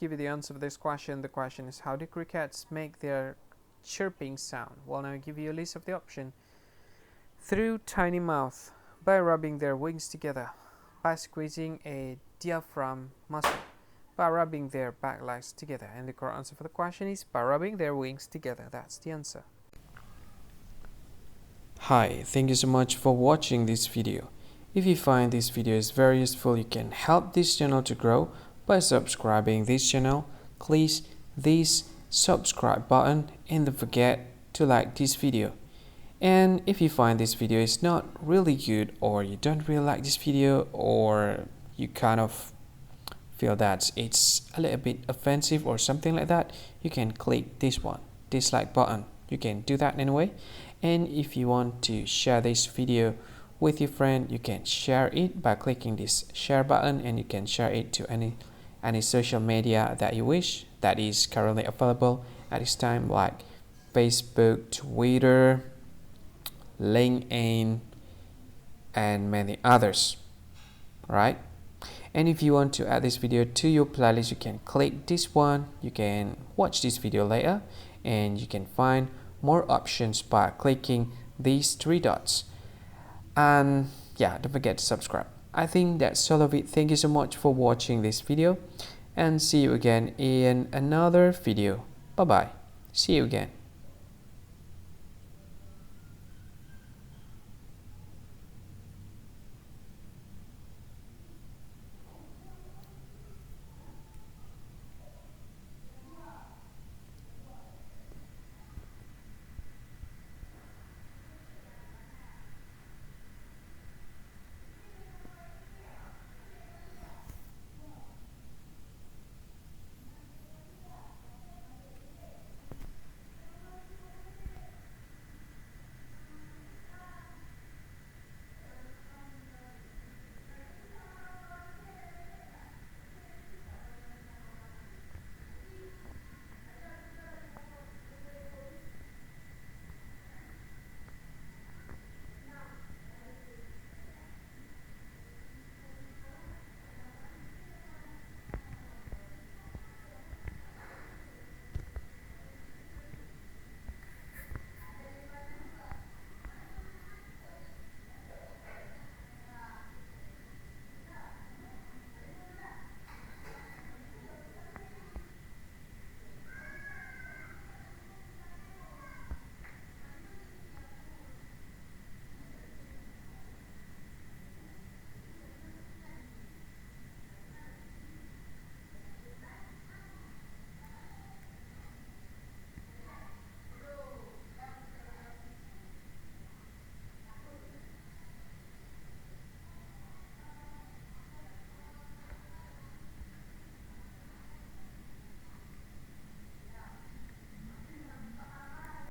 give you the answer for this question. The question is, how do crickets make their chirping sound? Well, now I give you a list of the option. Through tiny mouth, by rubbing their wings together, by squeezing a diaphragm muscle, by rubbing their back legs together. And the correct answer for the question is by rubbing their wings together. That's the answer. Hi, thank you so much for watching this video. If you find this video is very useful, you can help this channel to grow by subscribing this channel. Please this subscribe button and don't forget to like this video. And if you find this video is not really good, or you don't really like this video, or you kind of feel that it's a little bit offensive or something like that, you can click this one, dislike button. You can do that anyway. And if you want to share this video with your friend, you can share it by clicking this share button, and you can share it to any social media that you wish that is currently available at this time, like Facebook, Twitter, LinkedIn, and many others. Right? And if you want to add this video to your playlist, you can click this one. You can watch this video later, and you can find more options by clicking these three dots. And yeah, don't forget to subscribe. I think that's all of it. Thank you so much for watching this video, and see you again in another video. Bye bye. See you again.